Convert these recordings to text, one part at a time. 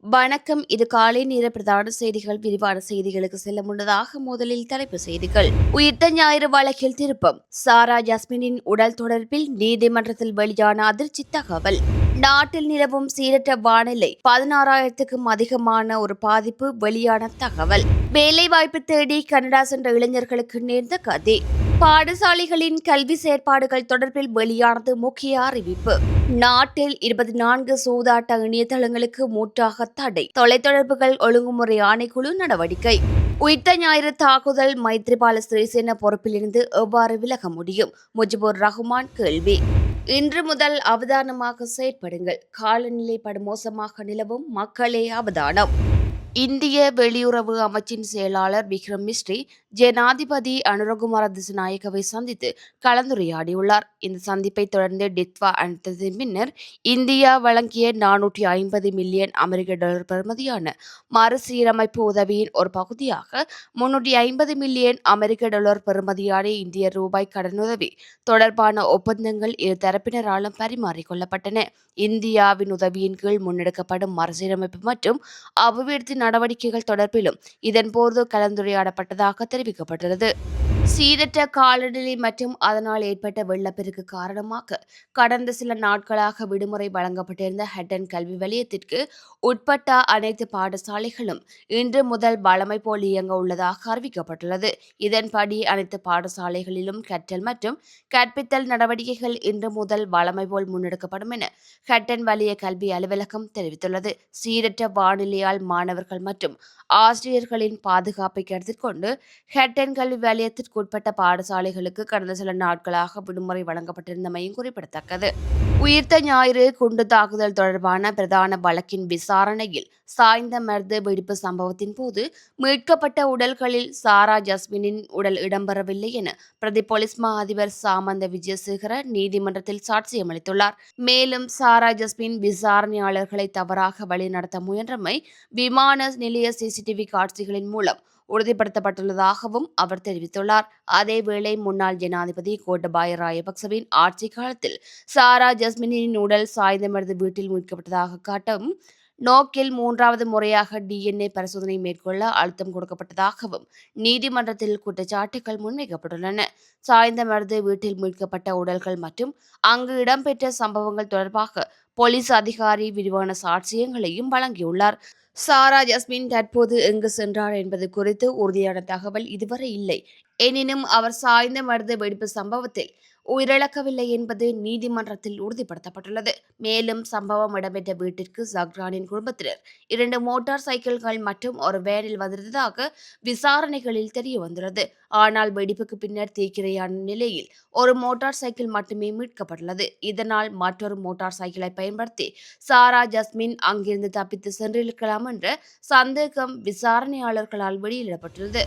வணக்கம். இது காலை நேர பிரதான செய்திகள். விரிவான செய்திகளுக்கு செல்ல முன்னதாக முதலில் தலைப்புச் செய்திகள். உயிர்த்த ஞாயிறு வழக்கில் திருப்பம். சாரா ஜாஸ்மினின் உடல் தொடர்பில் நீதிமன்றத்தில் வெளியான அதிர்ச்சி தகவல். நாட்டில் நிலவும் சீரற்ற வானிலை 16,000க்கும் அதிகமான ஒரு பாதிப்பு வெளியான தகவல். வேலைவாய்ப்பு தேடி கனடா சென்ற இளைஞர்களுக்கு நேர்ந்த கதி. பாடசாலைகளின் கல்வி செயற்பாடுகள் தொடர்பில் வெளியானது முக்கிய அறிவிப்பு. நாட்டில் 24 சூதாட்ட இணையதளங்களுக்கு மூற்றாக தடை. தொலைத்தொடர்புகள் ஒழுங்குமுறை ஆணைக்குழு நடவடிக்கை. உயிர்த்த ஞாயிறு தாக்குதல் மைத்ரிபால சிறிசேன பொறுப்பிலிருந்து எவ்வாறு விலக முடியும்? முஜிபுர் ரஹ்மான் கேள்வி. இன்று முதல் அவதானமாக செயற்படுங்கள். காலநிலை படுமோசமாக நிலவும் மக்களே அவதானம். இந்திய வெளியுறவு அமைச்சின் செயலாளர் விக்ரம் மிஸ்ரி ஜனாதிபதி அனுரகுமார திசுநாயக்கவை சந்தித்து கலந்துரையாடியுள்ளார். இந்த சந்திப்பை தொடர்ந்து டிட்வா அளித்ததன் பின்னர் இந்தியா வழங்கிய 450 மில்லியன் அமெரிக்க டாலர் பெறுமதியான மறுசீரமைப்பு உதவியின் ஒரு பகுதியாக 350 மில்லியன் அமெரிக்க டாலர் பெறுமதியான இந்திய ரூபாய் கடனுதவி தொடர்பான ஒப்பந்தங்கள் இரு தரப்பினராலும் பரிமாறிக்கொள்ளப்பட்டன. இந்தியாவின் உதவியின் கீழ் முன்னெடுக்கப்படும் மறுசீரமைப்பு மற்றும் அபிவிருத்தி நடவடிக்கைகள் தொடர்பிலும் இதன்போது கலந்துரையாடப்பட்டதாக தெரிவிக்கப்பட்டுள்ளது. சீரற்ற காலநிலை மற்றும் அதனால் ஏற்பட்ட வெள்ளப்பெருக்கு காரணமாக கடந்த சில நாட்களாக விடுமுறை வழங்கப்பட்டிருந்த ஹட்டன் கல்வி வலயத்திற்கு உட்பட்ட அனைத்து பாடசாலைகளும் இன்று முதல் வழமை போல் இயங்க உள்ளதாக அறிவிக்கப்பட்டுள்ளது. இதன்படி அனைத்து பாடசாலைகளிலும் கற்றல் மற்றும் கற்பித்தல் நடவடிக்கைகள் இன்று முதல் வழமை போல் முன்னெடுக்கப்படும் என ஹட்டன் வலய கல்வி அலுவலகம் தெரிவித்துள்ளது. சீரற்ற வானிலையால் மாணவர்கள் மற்றும் ஆசிரியர்களின் பாதுகாப்பை கருத்தில் கொண்டு ஹட்டன் கல்வி வலயத்திற்கு உட்பட்ட பாடசாலைகளுக்கு கடந்த சில நாட்களாக விடுமுறை வழங்கப்பட்டிருந்தமையும் குறிப்பிடத்தக்கது. உயிர்த்த ஞாயிறு குண்டு தாக்குதல் தொடர்பான பிரதான வழக்கின் விசாரணையில் சாய்ந்த மருது வெடிப்பு சம்பவத்தின் போது மீட்கப்பட்ட உடல்களில் சாரா ஜஸ்மினின் உடல் இடம்பெறவில்லை என பிரதி போலீஸ் மா அதிபர் சாமந்த விஜயசேகர நீதிமன்றத்தில் சாட்சியமளித்துள்ளார். மேலும் சாரா ஜஸ்மின் விசாரணையாளர்களை தவறாக வழிநடத்த முயன்றமை விமான நிலைய சிசிடிவி காட்சிகளின் மூலம் உறுதிப்படுத்தப்பட்டுள்ளதாகவும் அவர் தெரிவித்துள்ளார். அதேவேளை முன்னாள் ஜனாதிபதி கோட்டபாய ராயபக்சவின் ஆட்சி காலத்தில் சாரா ஜஸ்மினின் உடல் சாய்ந்தமருது வீட்டில் மீட்கப்பட்டதாக காட்டும் நோக்கில் 3வது முறையாக DNA பரிசோதனை மேற்கொள்ள அழுத்தம் கொடுக்கப்பட்டதாகவும் நீதிமன்றத்தில் குற்றச்சாட்டுகள் முன்வைக்கப்பட்டுள்ளன. சாய்ந்தமருது வீட்டில் மீட்கப்பட்ட உடல்கள் மற்றும் அங்கு இடம்பெற்ற சம்பவங்கள் தொடர்பாக போலீஸ் அதிகாரி விரிவான சாட்சியங்களையும் வழங்கியுள்ளார். சாரா ஜஸ்மின் தற்போது எங்கு சென்றார் என்பது குறித்து உறுதியான தகவல் இதுவரை இல்லை. எனினும் அவர் சாய்ந்த மருது வெடிப்பு சம்பவத்தில் உயிரிழக்கவில்லை என்பது நீதிமன்றத்தில் உறுதிப்படுத்தப்பட்டுள்ளது. மேலும் சம்பவம் இடம்பெற்ற வீட்டிற்கு ஜக்ரானின் குடும்பத்தினர் 2 மோட்டார் சைக்கிள்கள் மற்றும் ஒரு வேனில் வந்திருந்ததாக விசாரணைகளில் தெரிய வந்துள்ளது. ஆனால் வெடிப்புக்கு பின்னர் தீக்கிரையான நிலையில் ஒரு மோட்டார் சைக்கிள் மட்டுமே மீட்கப்பட்டுள்ளது. இதனால் மற்றொரு மோட்டார் சைக்கிளை பயன்படுத்தி சாரா ஜஸ்மின் அங்கிருந்து தப்பித்து சென்றிருக்கலாம் என்ற சந்தேகம் விசாரணையாளர்களால் வெளியிடப்பட்டுள்ளது.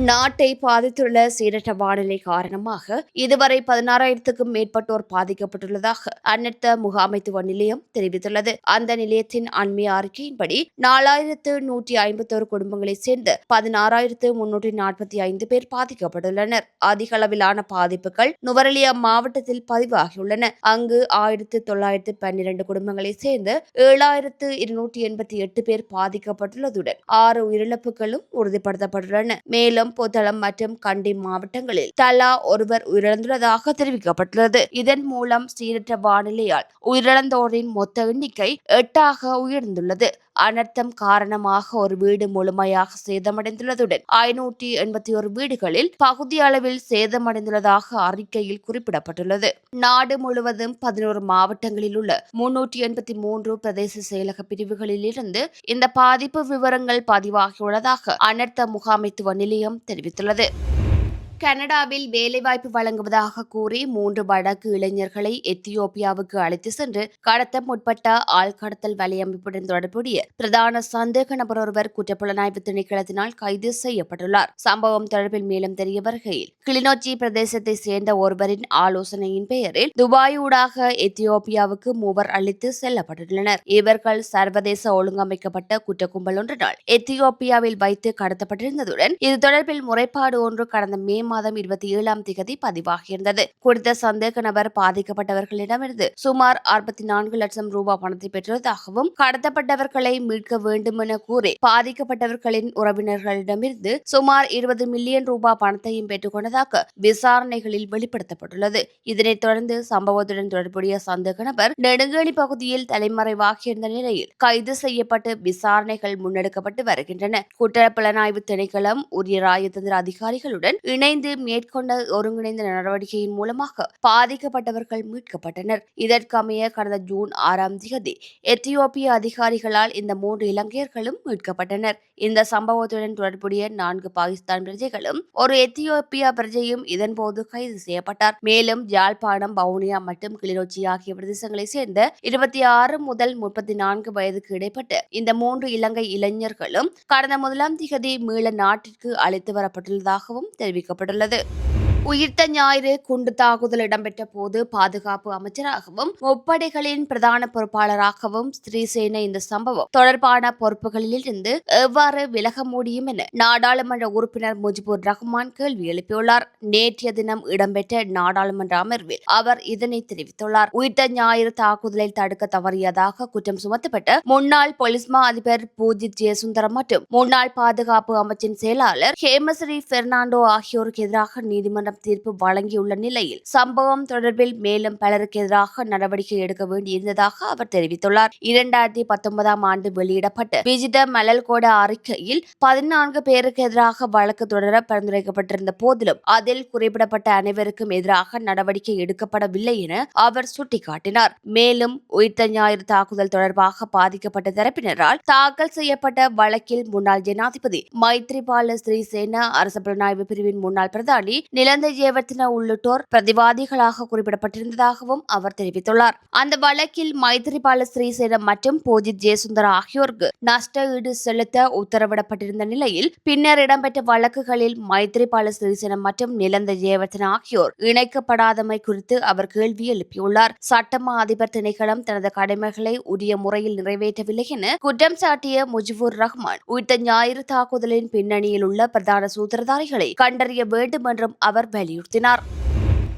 நாட்டை பாதித்துள்ள சீரற்ற வானிலை காரணமாக இதுவரை 16,000க்கும் மேற்பட்டோர் பாதிக்கப்பட்டுள்ளதாக அனர்த்த முகாமைத்துவ நிலையம் தெரிவித்துள்ளது. அந்த நிலையத்தின் அண்மைய அறிக்கையின்படி 4,151 குடும்பங்களைச் சேர்ந்த 16,345 பேர் பாதிக்கப்பட்டுள்ளனர். அதிக அளவிலான பாதிப்புகள் நுவரெலியா மாவட்டத்தில் பதிவாகியுள்ளன. அங்கு 1,912 குடும்பங்களைச் சேர்ந்த 7,288 பேர் பாதிக்கப்பட்டுள்ளதுடன் 6 உயிரிழப்புகளும் உறுதிப்படுத்தப்பட்டுள்ளன. மேலும் புத்தளம் மற்றும் கண்டி மாவட்டங்களில் தலா ஒருவர் உயிரிழந்துள்ளதாக தெரிவிக்கப்பட்டுள்ளது. இதன் மூலம் சீரற்ற வானிலையால் உயிரிழந்தோரின் மொத்த எண்ணிக்கை 8ஆக உயர்ந்துள்ளது. அனர்த்தம் காரணமாக ஒரு வீடு முழுமையாக சேதமடைந்துள்ளதுடன் 581 வீடுகளில் பகுதி அளவில் சேதமடைந்துள்ளதாக அறிக்கையில் குறிப்பிடப்பட்டுள்ளது. நாடு முழுவதும் 11 மாவட்டங்களில் உள்ள 383 பிரதேச செயலக பிரிவுகளில் இருந்து இந்த பாதிப்பு விவரங்கள் பதிவாகியுள்ளதாக அனர்த்த முகாமைத்துவ நிலையம் தெரிவித்துள்ளது. கனடாவில் வேலைவாய்ப்பு வழங்குவதாக கூறி 3 வடக்கு இளைஞர்களை எத்தியோப்பியாவுக்கு அழைத்து சென்று கடத்த முற்பட்ட ஆழ்கடத்தல் வலையமைப்புடன் தொடர்புடைய பிரதான சந்தேக நபர் ஒருவர் குற்றப்புலனாய்வு திணைக்களத்தினால் கைது செய்யப்பட்டுள்ளார். சம்பவம் தொடர்பில் மேலும் தெரிய வருகையில் கிளிநொச்சி பிரதேசத்தை சேர்ந்த ஒருவரின் ஆலோசனையின் பெயரில் துபாய் ஊடாக எத்தியோப்பியாவுக்கு 3 அழைத்து செல்லப்பட்டுள்ளனர். இவர்கள் சர்வதேச ஒழுங்கமைக்கப்பட்ட குற்ற கும்பல் ஒன்றினால் எத்தியோப்பியாவில் வைத்து கடத்தப்பட்டிருந்ததுடன் இது தொடர்பில் முறைப்பாடு ஒன்று கடந்த மே மாதம் 27 பதிவாகியிருந்தது. குறித்த சந்தேக நபர் பாதிக்கப்பட்டவர்களிடமிருந்து சுமார் 64 லட்சம் ரூபாய் பணத்தை பெற்றதாகவும் கடத்தப்பட்டவர்களை மீட்க வேண்டும் என கூறி பாதிக்கப்பட்டவர்களின் உறவினர்களிடமிருந்து சுமார் 20 மில்லியன் ரூபாய் பணத்தையும் பெற்றுக் கொண்டதாக விசாரணைகளில் வெளிப்படுத்தப்பட்டுள்ளது. இதனைத் தொடர்ந்து சம்பவத்துடன் தொடர்புடைய சந்தேக நபர் நெடுங்கேணி பகுதியில் தலைமறைவாகியிருந்த நிலையில் கைது செய்யப்பட்டு விசாரணைகள் முன்னெடுக்கப்பட்டு வருகின்றன. குற்றப்புலனாய்வு திணைக்களம் உரிய ராஜதந்திர அதிகாரிகளுடன் இணைந்து மேற்கொண்ட ஒருங்கிணைந்த நடவடிக்கையின் மூலமாக பாதிக்கப்பட்டவர்கள் மீட்கப்பட்டனர். இதற்கமைய கடந்த ஜூன் 6 எத்தியோப்பிய அதிகாரிகளால் இந்த 3 இலங்கையர்களும் மீட்கப்பட்டனர். இந்த சம்பவத்துடன் தொடர்புடைய 4 பாகிஸ்தான் பிரஜைகளும் ஒரு எத்தியோப்பியா பிரஜையும் இதன்போது கைது செய்யப்பட்டார். மேலும் யாழ்ப்பாணம், வவுனியா மற்றும் கிளிநொச்சி ஆகிய பிரதேசங்களைச் சேர்ந்த 26 முதல் 34 வயதுக்கு இடைப்பட்ட இந்த 3 இலங்கை இளைஞர்களும் கடந்த 1 மீள நாட்டிற்கு அழைத்து வரப்பட்டுள்ளதாகவும் தெரிவிக்கப்பட்டுள்ளது. உயிர்த்த ஞாயிறு குண்டு தாக்குதல் இடம்பெற்ற போது பாதுகாப்பு அமைச்சராகவும் முப்படைகளின் பிரதான பொறுப்பாளராகவும் ஸ்ரீசேன இந்த சம்பவம் தொடர்பான பொறுப்புகளிலிருந்து எவ்வாறு விலக முடியும் என நாடாளுமன்ற உறுப்பினர் முஜிபுர் ரஹ்மான் கேள்வி எழுப்பியுள்ளார். நேற்றைய தினம் இடம்பெற்ற நாடாளுமன்ற அமர்வில் அவர் இதனை தெரிவித்துள்ளார். உயிர்த்த ஞாயிறு தாக்குதலை தடுக்க தவறியதாக குற்றம் சுமத்தப்பட்ட முன்னாள் போலீஸ் மா அதிபர் பூஜித் ஜெயசுந்தரம் மற்றும் முன்னாள் பாதுகாப்பு அமைச்சின் செயலாளர் ஹேமஸ்ரீ பெர்னாண்டோ ஆகியோருக்கு எதிராக நீதிமன்றம் தீர்ப்பு வழங்கியுள்ள நிலையில் சம்பவம் தொடர்பில் மேலும் பலருக்கு எதிராக நடவடிக்கை எடுக்க வேண்டியிருந்ததாக அவர் தெரிவித்துள்ளார். 2019 வெளியிடப்பட்ட விஜித மலல்கோட அறிக்கையில் 14 பேருக்கு எதிராக வழக்கு தொடர பரிந்துரைக்கப்பட்டிருந்த போதிலும் அதில் குறிப்பிடப்பட்ட அனைவருக்கும் எதிராக நடவடிக்கை எடுக்கப்படவில்லை என அவர் சுட்டிக்காட்டினார். மேலும் உயிர்த்த ஞாயிறு தாக்குதல் தொடர்பாக பாதிக்கப்பட்ட தரப்பினரால் தாக்கல் செய்யப்பட்ட வழக்கில் முன்னாள் ஜனாதிபதி மைத்ரிபால சிறிசேன, அரசு புலனாய்வு பிரிவின் முன்னாள் பிரதானி நிலந்த ஜெயவர்தன உள்ளிட்டோர் பிரதிவாதிகளாக குறிப்பிடப்பட்டிருந்ததாகவும் அவர் தெரிவித்துள்ளார். அந்த வழக்கில் மைத்ரிபால சிறிசேன மற்றும் பூஜித் ஜெயசுந்தர ஆகியோருக்கு நஷ்ட ஈடு செலுத்த உத்தரவிடப்பட்டிருந்த நிலையில் பின்னர் இடம்பெற்ற வழக்குகளில் மைத்ரிபால சிறிசேன மற்றும் நிலந்த ஜெயவர்தன ஆகியோர் இணைக்கப்படாதமை குறித்து அவர் கேள்வி எழுப்பியுள்ளார். சட்டமா அதிபர் திணைக்களம் தனது கடமைகளை உரிய முறையில் நிறைவேற்றவில்லை என குற்றம் சாட்டிய முஜிபுர் ரஹ்மான் உயிர்த்த ஞாயிறு தாக்குதலின் பின்னணியில் உள்ள பிரதான சூத்திரதாரிகளை கண்டறிய வேண்டும் என்றும் அவர் வலியுறுத்தினார்.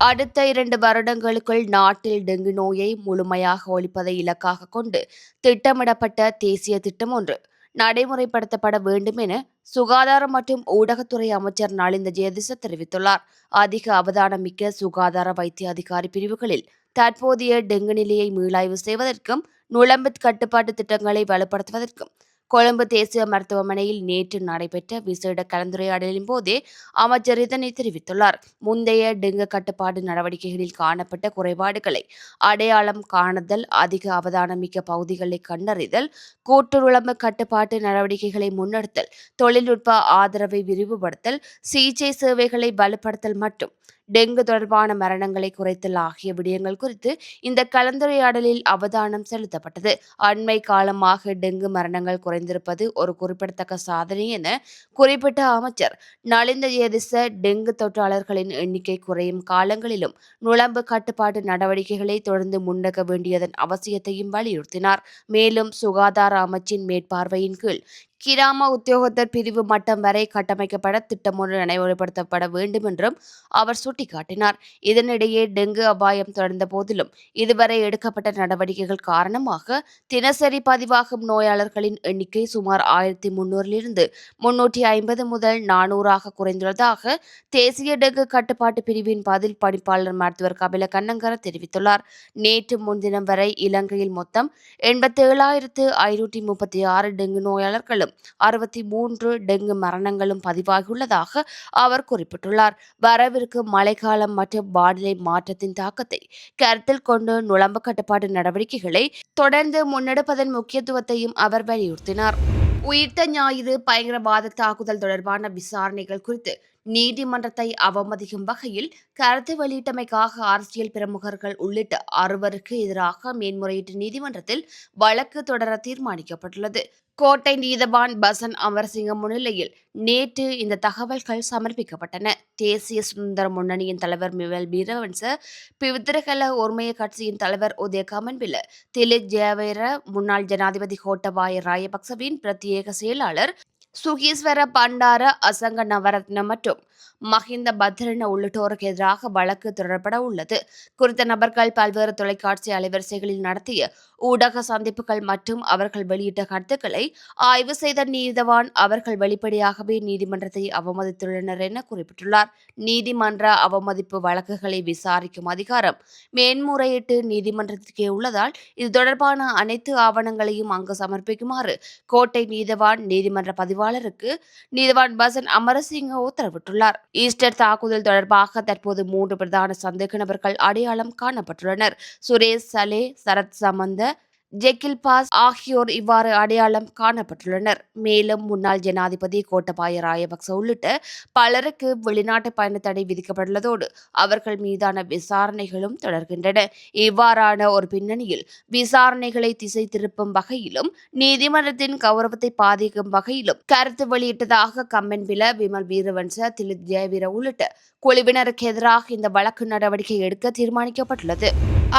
அடுத்த 2 வருடங்களுக்குள் நாட்டில் டெங்கு நோயை முழுமையாக ஒழிப்பதை இலக்காக கொண்டு திட்டமிடப்பட்ட தேசிய திட்டம் ஒன்று நடைமுறைப்படுத்தப்பட வேண்டும் என சுகாதாரம் மற்றும் ஊடகத்துறை அமைச்சர் நலிந்த ஜெயதிச தெரிவித்துள்ளார். அதிக அவதானம் மிக்க சுகாதார வைத்திய அதிகாரி பிரிவுகளில் தற்போதைய டெங்கு நிலையை மீளாய்வு செய்வதற்கும் நுளம்பு கட்டுப்பாட்டு திட்டங்களை வலுப்படுத்துவதற்கும் கொழும்பு தேசிய மருத்துவமனையில் நேற்று நடைபெற்ற விசேட கலந்துரையாடலின் போதே அமைச்சர் இதனை தெரிவித்துள்ளார். முந்தைய டெங்கு கட்டுப்பாடு நடவடிக்கைகளில் காணப்பட்ட குறைபாடுகளை அடையாளம் காணுதல், அதிக அவதானமிக்க பகுதிகளை கண்டறிதல், கூட்டுறவு கட்டுப்பாட்டு நடவடிக்கைகளை முன்னெடுத்தல், தொழில்நுட்ப ஆதரவை விரிவுபடுத்தல், சிகிச்சை சேவைகளை வலுப்படுத்தல் மற்றும் டெங்கு தொடர்பான மரணங்களை குறைத்தல் ஆகிய விடயங்கள் குறித்து இந்த கலந்துரையாடலில் அவதானம் செலுத்தப்பட்டது. அண்மை காலமாக டெங்கு மரணங்கள் குறைந்திருப்பது ஒரு குறிப்பிடத்தக்க சாதனை என குறிப்பிட்ட அமைச்சர் நலிந்த ஜெயதிச டெங்கு தொற்றாளர்களின் எண்ணிக்கை குறையும் காலங்களிலும் நுளம்பு கட்டுப்பாட்டு நடவடிக்கைகளை தொடர்ந்து முன்னெடுக்க வேண்டியதன் அவசியத்தையும் வலியுறுத்தினார். மேலும் சுகாதார அமைச்சின் மேற்பார்வையின் கீழ் கிராம உத்தியோகத்தர் பிரிவு மட்டம் வரை கட்டமைக்கப்பட திட்டம் ஒன்று நடைமுறைப்படுத்தப்பட வேண்டும் என்றும் அவர் சுட்டிக்காட்டினார். இதனிடையே டெங்கு அபாயம் தொடர்ந்த போதிலும் இதுவரை எடுக்கப்பட்ட நடவடிக்கைகள் காரணமாக தினசரி பதிவாகும் நோயாளர்களின் எண்ணிக்கை சுமார் 1300 350 முதல் 400 குறைந்துள்ளதாக தேசிய டெங்கு கட்டுப்பாட்டு பிரிவின் பதில் பணிப்பாளர் மருத்துவர் கபில கண்ணங்கர தெரிவித்துள்ளார். நேற்று முன்தினம் வரை இலங்கையில் மொத்தம் 87,536 டெங்கு நோயாளர்களும் 63 டெங்கு மரணங்களும் பதிவாகியுள்ளதாக அவர் குறிப்பிட்டுள்ளார். வரவிருக்கும் மழைக்காலம் மற்றும் வானிலை மாற்றத்தின் தாக்கத்தை கருத்தில் கொண்டு நுளம்பு கட்டுப்பாட்டு நடவடிக்கைகளை தொடர்ந்து முன்னெடுப்பதன் முக்கியத்துவத்தையும் அவர் வலியுறுத்தினார். உயிர்த்த ஞாயிறு பயங்கரவாத தாக்குதல் தொடர்பான விசாரணைகள் குறித்து நீதிமன்றத்தை அவமதிக்கும் வகையில் கருத்து வெளியிட்டமைக்காக அரசியல் பிரமுகர்கள் உள்ளிட்ட 6 எதிராக மேன்முறையீட்டு நீதிமன்றத்தில் வழக்கு தொடர தீர்மானிக்கப்பட்டுள்ளது. கோட்டை நீதவான் பசன் அமரசிங்க முன்னிலையில் நேற்று இந்த தகவல்கள் சமர்ப்பிக்கப்பட்டன. தேசிய சுதந்திர முன்னணியின் தலைவர் மிவல் வீரவன்ச, பிவித்திரகல ஒருமைய கட்சியின் தலைவர் உதய கமன்பில, திலித் ஜெயவீர, முன்னாள் ஜனாதிபதி கோட்டபாய ராயபக்சவின் பிரத்யேக செயலாளர் சுகீஸ்வர பண்டார அசங்க நவரத்ன மற்றும் மஹிந்த பத்ரன உள்ளிட்டோருக்கு எதிராக வழக்கு தொடரப்பட உள்ளது. குறித்த நபர்கள் பல்வேறு தொலைக்காட்சி அலைவரிசைகளில் நடத்திய ஊடக சந்திப்புகள் மற்றும் அவர்கள் வெளியிட்ட கருத்துக்களை ஆய்வு செய்த நீதவான் அவர்கள் வெளிப்படையாகவே நீதிமன்றத்தை அவமதித்துள்ளனர் என குறிப்பிட்டுள்ளார். நீதிமன்ற அவமதிப்பு வழக்குகளை விசாரிக்கும் அதிகாரம் மேன்முறையீட்டு நீதிமன்றத்திற்கே உள்ளதால் இது தொடர்பான அனைத்து ஆவணங்களையும் அங்கு சமர்ப்பிக்குமாறு கோட்டை நீதவான் நீதிமன்ற பதிவாளருக்கு நீதவான் பசன் அமரசிங்க உத்தரவிட்டுள்ளார். ஈஸ்டர் தாக்குதல் தொடர்பாக தற்போது 3 பிரதான சந்தேக நபர்கள் அடையாளம் காணப்பட்டுள்ளனர். சுரேஷ் சலே, சரத் சமந்த, ஜெக்கில் பாஸ் ஆகியோர் இவ்வாறு அடையாளம் காணப்பட்டுள்ளனர். மேலும் முன்னாள் ஜனாதிபதி கோட்டபாய ராயபக்ச உள்ளிட்ட பலருக்கு வெளிநாட்டு பயண தடை விதிக்கப்பட்டுள்ளதோடு அவர்கள் மீதான விசாரணைகளும் தொடர்கின்றன. இவ்வாறான ஒரு பின்னணியில் விசாரணைகளை திசை திருப்பும் வகையிலும் நீதிமன்றத்தின் கௌரவத்தை பாதிக்கும் வகையிலும் கருத்து வெளியிட்டதாக கம்மென்பில, விமல் வீரவன்ச, திலித் ஜெயவீர உள்ளிட்ட குழுவினருக்கு எதிராக இந்த வழக்கு நடவடிக்கை எடுக்க தீர்மானிக்கப்பட்டுள்ளது.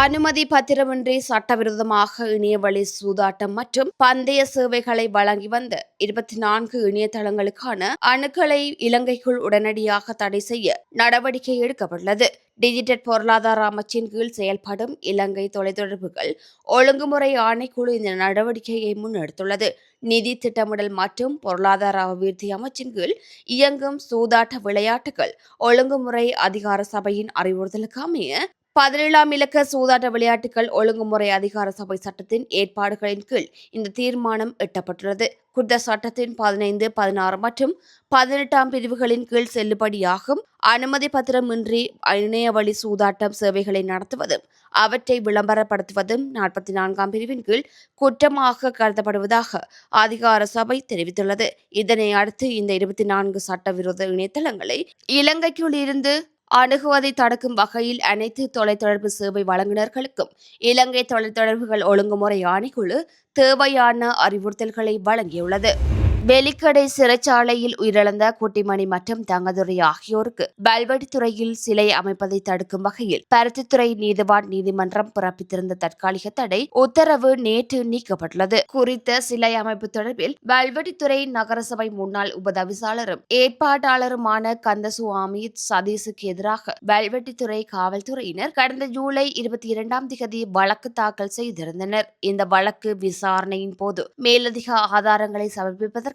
அனுமதி பத்திரமின்றி சட்டவிரோதமாக இணையவழி சூதாட்டம் மற்றும் பந்தய சேவைகளை வழங்கி வந்த 24 இணையதளங்களுக்கான அணுக்களை இலங்கைக்குள் உடனடியாக தடை செய்ய நடவடிக்கை எடுக்கப்பட்டுள்ளது. டிஜிட்டல் பொருளாதார அமைச்சின் கீழ் செயல்படும் இலங்கை தொலைத்தொடர்புகள் ஒழுங்குமுறை ஆணைக்குழு இந்த நடவடிக்கையை முன்னெடுத்துள்ளது. நிதி திட்டமிடல் மற்றும் பொருளாதார அபிவிருத்தி அமைச்சின் கீழ் இயங்கும் சூதாட்ட விளையாட்டுகள் ஒழுங்குமுறை அதிகார சபையின் அறிவுறுத்தலுக்கு அமைய 17ஆம் இலக்க சூதாட்ட விளையாட்டுகள் ஒழுங்குமுறை அதிகார சபை சட்டத்தின் ஏற்பாடுகளின் கீழ் இந்த தீர்மானம் எட்டப்பட்டுள்ளது. குறித்த சட்டத்தின் 15, 16 மற்றும் 18ஆம் பிரிவுகளின் கீழ் செல்லுபடியாகும் அனுமதி பத்திரமின்றி இணையவழி சூதாட்டம் சேவைகளை நடத்துவதும் அவற்றை விளம்பரப்படுத்துவதும் 44ஆம் பிரிவின் கீழ் குற்றமாக கருதப்படுவதாக அதிகார சபை தெரிவித்துள்ளது. இதனை அடுத்து இந்த 24 சட்டவிரோத இணையதளங்களை இலங்கைக்குள் இருந்து அணுகுவதை தடுக்கும் வகையில் அனைத்து தொலைத்தொடர்பு சேவை வழங்குநர்களுக்கும் இலங்கை தொலைத்தொடர்புகள் ஒழுங்குமுறை ஆணைக்குழு தேவையான அறிவுறுத்தல்களை வழங்கியுள்ளது. வெலிக்கடை சிறைச்சாலையில் உயிரிழந்த குட்டிமணி மற்றும் தங்கதுரை ஆகியோருக்கு பல்வடித்துறையில் சிலை அமைப்பதை தடுக்கும் வகையில் பருத்தித்துறை நீதிவான் நீதிமன்றம் பிறப்பித்திருந்த தற்காலிக தடை உத்தரவு நேற்று நீக்கப்பட்டுள்ளது. குறித்த சிலை அமைப்பு தொடர்பில் பல்வடித்துறை நகரசபை முன்னாள் உபதவிசாளரும் ஏற்பாட்டாளருமான கந்தசுவாமி சதீஷுக்கு எதிராக பல்வெட்டித்துறை காவல்துறையினர் கடந்த ஜூலை 22ஆம் தேதி வழக்கு தாக்கல் செய்திருந்தனர். இந்த வழக்கு விசாரணையின் போது மேலதிக ஆதாரங்களை சமர்ப்பிப்பதற்கு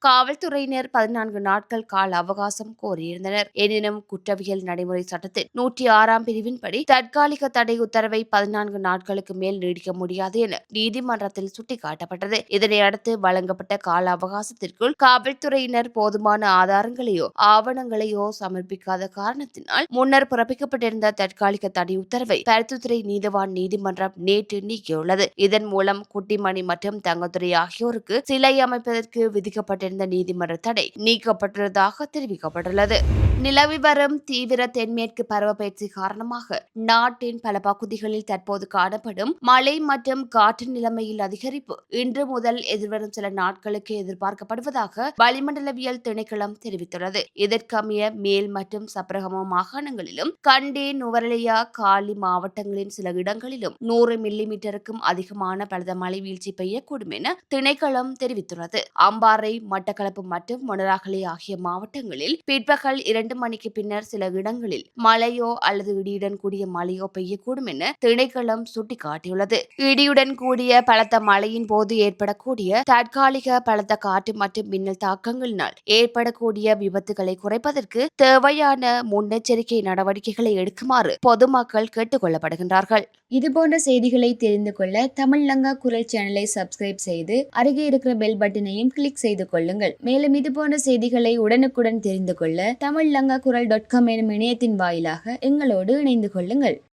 காவல்துறையினர் 14 நாட்கள் கால அவகாசம் கோரியிருந்தனர். எனினும் குற்றவியல் நடைமுறை சட்டத்தின் 106ஆம் பிரிவின்படி தற்காலிக தடை உத்தரவை 14 நாட்களுக்கு மேல் நீடிக்க முடியாது என நீதிமன்றத்தில் சுட்டிக்காட்டப்பட்டது. இதனையடுத்து வழங்கப்பட்ட கால அவகாசத்திற்குள் காவல்துறையினர் போதுமான ஆதாரங்களையோ ஆவணங்களையோ சமர்ப்பிக்காத காரணத்தினால் முன்னர் பிறப்பிக்கப்பட்டிருந்த தற்காலிக தடை உத்தரவை பருத்தித்துறை நீதிவான் நீதிமன்றம் நேற்று நீக்கியுள்ளது. இதன் மூலம் குட்டிமணி மற்றும் தங்கத்துறை ஆகியோருக்கு சிலை அமைப்பதற்கு விதிக்கப்பட்டிருந்த நீதிமன்ற தடை நீக்கப்பட்டுள்ளதாக தெரிவிக்கப்பட்டுள்ளது. நிலவி வரும் தீவிர தென்மேற்கு பருவப்பெயர்ச்சி காரணமாக நாட்டின் பல பகுதிகளில் தற்போது காணப்படும் மழை மற்றும் காற்று நிலைமையில் அதிகரிப்பு இன்று முதல் எதிர்வரும் சில நாட்களுக்கு எதிர்பார்க்கப்படுவதாக வளிமண்டலவியல் திணைக்களம் தெரிவித்துள்ளது. இதற்கமைய மேல் மற்றும் சப்ரகம மாகாணங்களிலும் கண்டி, நுவரெலியா, காலி மாவட்டங்களின் சில இடங்களிலும் 100 மில்லிமீட்டருக்கும் அதிகமான பலத்த மழை வீழ்ச்சி பெய்யக்கூடும் என திணைக்களம் தெரிவித்துள்ளது. அம்பாறை, மட்டக்களப்பு மற்றும் மொனராகலை ஆகிய மாவட்டங்களில் பிற்பகல் 2 மணிக்கு பின்னர் சில இடங்களில் மழையோ அல்லது இடியுடன் கூடிய மழையோ பெய்யக்கூடும் என திணைக்களம் சுட்டிக்காட்டியுள்ளது. இடியுடன் கூடிய பலத்த மழையின் போது ஏற்படக்கூடிய தற்காலிக பலத்த காற்று மற்றும் மின்னல் தாக்கங்களினால் ஏற்படக்கூடிய விபத்துகளை குறைப்பதற்கு தேவையான முன்னெச்சரிக்கை நடவடிக்கைகளை எடுக்குமாறு பொதுமக்கள் கேட்டுக் கொள்ளப்படுகின்றார்கள். இதுபோன்ற செய்திகளை தெரிந்து கொள்ள தமிழ்லங்கா குரல் சேனலை சப்ஸ்கிரைப் செய்து அருகே இருக்கிற பெல் பட்டனையும் கிளிக் செய்து கொள்ளுங்கள். மேலும் இதுபோன்ற செய்திகளை உடனுக்குடன் தெரிந்து கொள்ள தமிழ்லங்காகுரல்.com எனும் இணையத்தின் வாயிலாக எங்களோடு இணைந்து கொள்ளுங்கள்.